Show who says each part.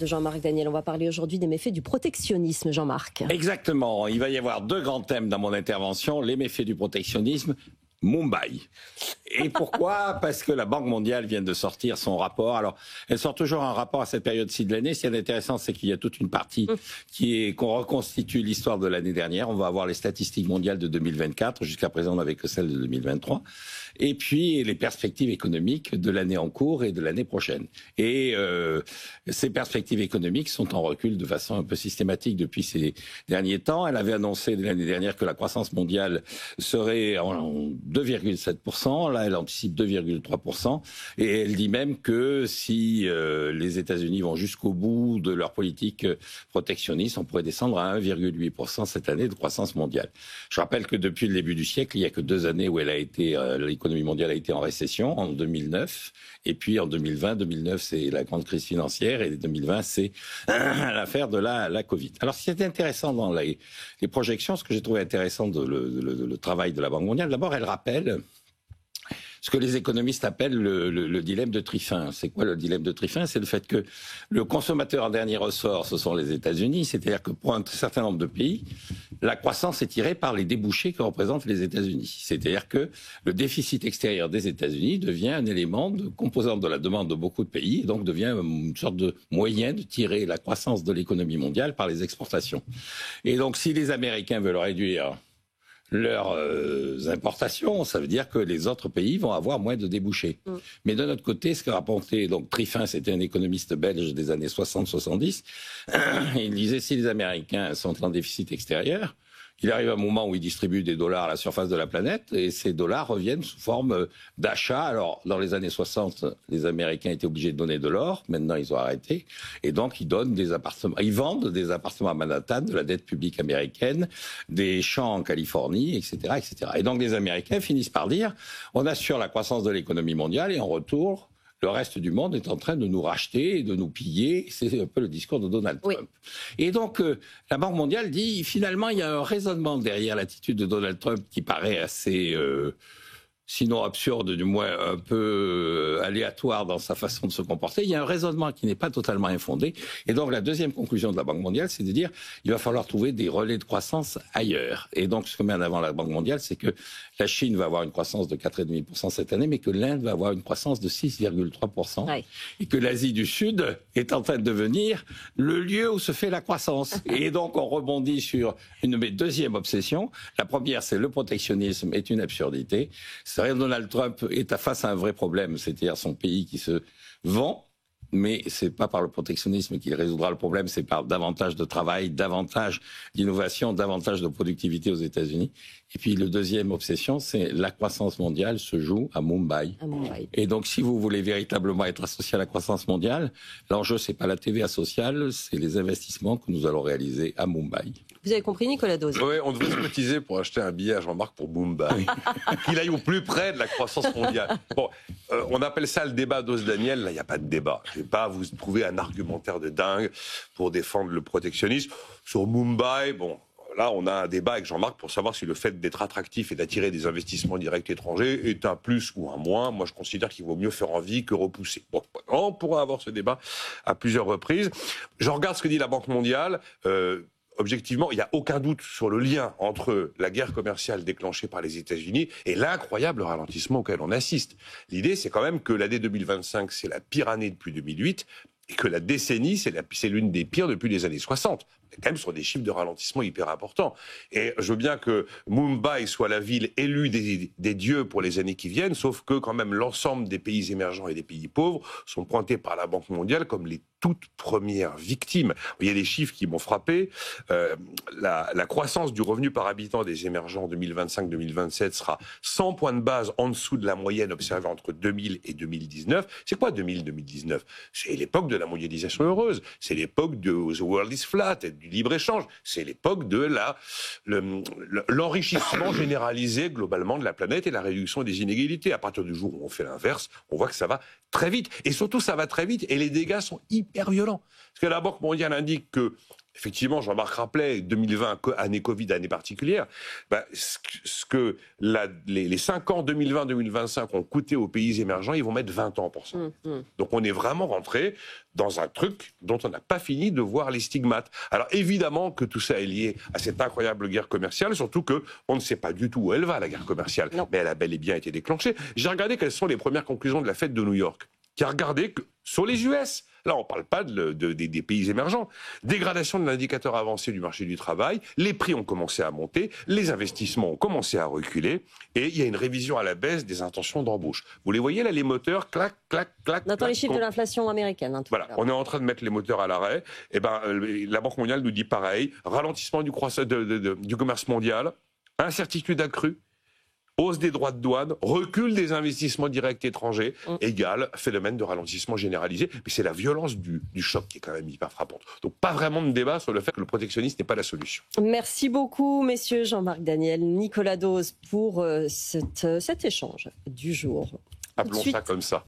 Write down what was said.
Speaker 1: De Jean-Marc Daniel, on va parler aujourd'hui des méfaits du protectionnisme, Jean-Marc.
Speaker 2: Exactement, il va y avoir deux grands thèmes dans mon intervention, les méfaits du protectionnisme, Mumbai. Et pourquoi ? Parce que la Banque mondiale vient de sortir son rapport. Alors, elle sort toujours un rapport à cette période-ci de l'année. Ce qui est intéressant, c'est qu'il y a toute une partie qu'on reconstitue l'histoire de l'année dernière. On va avoir les statistiques mondiales de 2024. Jusqu'à présent, on n'avait que celles de 2023. Et puis, les perspectives économiques de l'année en cours et de l'année prochaine. Et ces perspectives économiques sont en recul de façon un peu systématique depuis ces derniers temps. Elle avait annoncé l'année dernière que la croissance mondiale serait en 2,7%. Là, elle anticipe 2,3%. Et elle dit même que si les États-Unis vont jusqu'au bout de leur politique protectionniste, on pourrait descendre à 1,8% cette année de croissance mondiale. Je rappelle que depuis le début du siècle, il n'y a que 2 années où elle a été, l'économie mondiale a été en récession, en 2009 et puis en 2020. 2009, c'est la grande crise financière et 2020, c'est l'affaire de la Covid. Alors, ce qui est intéressant dans les projections, ce que j'ai trouvé intéressant le travail de la Banque mondiale, d'abord, elle rappelle ce que les économistes appellent le dilemme de Triffin. C'est quoi le dilemme de Triffin ? C'est le fait que le consommateur en dernier ressort, ce sont les États-Unis. C'est-à-dire que pour un certain nombre de pays, la croissance est tirée par les débouchés que représentent les États-Unis. C'est-à-dire que le déficit extérieur des États-Unis devient un élément de composante de la demande de beaucoup de pays, et donc devient une sorte de moyen de tirer la croissance de l'économie mondiale par les exportations. Et donc, si les Américains veulent réduire leurs importations, ça veut dire que les autres pays vont avoir moins de débouchés. Mais de notre côté, ce qu'a rapporté donc Triffin, c'était un économiste belge des années 60-70, il disait si les Américains sont en déficit extérieur, il arrive un moment où ils distribuent des dollars à la surface de la planète et ces dollars reviennent sous forme d'achat. Alors, dans les années 60, les Américains étaient obligés de donner de l'or. Maintenant, ils ont arrêté. Et donc, ils donnent des appartements. Ils vendent des appartements à Manhattan, de la dette publique américaine, des champs en Californie, etc., etc. Et donc, les Américains finissent par dire, on assure la croissance de l'économie mondiale et en retour, le reste du monde est en train de nous racheter et de nous piller. C'est un peu le discours de Donald Trump. Oui. Et donc, la Banque mondiale dit, finalement, il y a un raisonnement derrière l'attitude de Donald Trump qui paraît assez, sinon absurde, du moins un peu aléatoire dans sa façon de se comporter. Il y a un raisonnement qui n'est pas totalement infondé. Et donc, la deuxième conclusion de la Banque mondiale, c'est de dire, il va falloir trouver des relais de croissance ailleurs. Et donc, ce que met en avant la Banque mondiale, c'est que la Chine va avoir une croissance de 4,5% cette année, mais que l'Inde va avoir une croissance de 6,3%. Oui. Et que l'Asie du Sud est en train de devenir le lieu où se fait la croissance. Et donc, on rebondit sur une de mes deuxièmes obsessions. La première, c'est le protectionnisme est une absurdité. Donald Trump est face à un vrai problème, c'est-à-dire son pays qui se vend, mais c'est pas par le protectionnisme qu'il résoudra le problème, c'est par davantage de travail, davantage d'innovation, davantage de productivité aux États-Unis. Et puis, le deuxième obsession, c'est la croissance mondiale se joue à Mumbai. Et donc, si vous voulez véritablement être associé à la croissance mondiale, l'enjeu, c'est pas la TVA sociale, c'est les investissements que nous allons réaliser à Mumbai.
Speaker 1: Vous avez compris, Nicolas Dose ?
Speaker 3: Oui, on devrait se cotiser pour acheter un billet à Jean-Marc pour Mumbai. Qu'il aille au plus près de la croissance mondiale. Bon, on appelle ça le débat Dose-Daniel. Là, il n'y a pas de débat. Je ne vais pas vous trouver un argumentaire de dingue pour défendre le protectionnisme. Sur Mumbai, bon... Là, on a un débat avec Jean-Marc pour savoir si le fait d'être attractif et d'attirer des investissements directs étrangers est un plus ou un moins. Moi, je considère qu'il vaut mieux faire envie que repousser. Bon, on pourra avoir ce débat à plusieurs reprises. Je regarde ce que dit la Banque mondiale. Objectivement, il n'y a aucun doute sur le lien entre la guerre commerciale déclenchée par les États-Unis et l'incroyable ralentissement auquel on assiste. L'idée, c'est quand même que l'année 2025, c'est la pire année depuis 2008 et que la décennie, c'est l'une des pires depuis les années 60. On est quand même sur des chiffres de ralentissement hyper importants. Et je veux bien que Mumbai soit la ville élue des dieux pour les années qui viennent, sauf que quand même l'ensemble des pays émergents et des pays pauvres sont pointés par la Banque mondiale comme les toutes premières victimes. Il y a des chiffres qui m'ont frappé. La croissance du revenu par habitant des émergents en 2025-2027 sera 100 points de base en dessous de la moyenne observée entre 2000 et 2019. C'est quoi 2000-2019 ? C'est l'époque de la mondialisation heureuse. C'est l'époque de The World is Flat, du libre-échange. C'est l'époque de l'enrichissement généralisé globalement de la planète et la réduction des inégalités. À partir du jour où on fait l'inverse, on voit que ça va très vite. Et surtout, ça va très vite et les dégâts sont hyper hyper violent. Parce que la Banque mondiale indique que, effectivement, Jean-Marc rappelait, 2020, année Covid, année particulière, ce que les 5 ans 2020-2025 ont coûté aux pays émergents, ils vont mettre 20 ans pour ça. Donc on est vraiment rentré dans un truc dont on n'a pas fini de voir les stigmates. Alors évidemment que tout ça est lié à cette incroyable guerre commerciale, surtout qu'on ne sait pas du tout où elle va, la guerre commerciale. Non. Mais elle a bel et bien été déclenchée. J'ai regardé quelles sont les premières conclusions de la fête de New York, qui a regardé que sur les US. Là, on ne parle pas des pays émergents. Dégradation de l'indicateur avancé du marché du travail, les prix ont commencé à monter, les investissements ont commencé à reculer, et il y a une révision à la baisse des intentions d'embauche. Vous les voyez là, les moteurs, clac, clac, clac.
Speaker 1: On attend les chiffres de l'inflation américaine. Hein,
Speaker 3: voilà, on est en train de mettre les moteurs à l'arrêt. Et la Banque mondiale nous dit pareil, ralentissement du commerce mondial, incertitude accrue, hausse des droits de douane, recul des investissements directs étrangers, égale phénomène de ralentissement généralisé. Mais c'est la violence du choc qui est quand même hyper frappante. Donc pas vraiment de débat sur le fait que le protectionnisme n'est pas la solution.
Speaker 1: Merci beaucoup, messieurs Jean-Marc Daniel, Nicolas Dose, pour cet échange du jour.
Speaker 3: Appelons ça comme ça.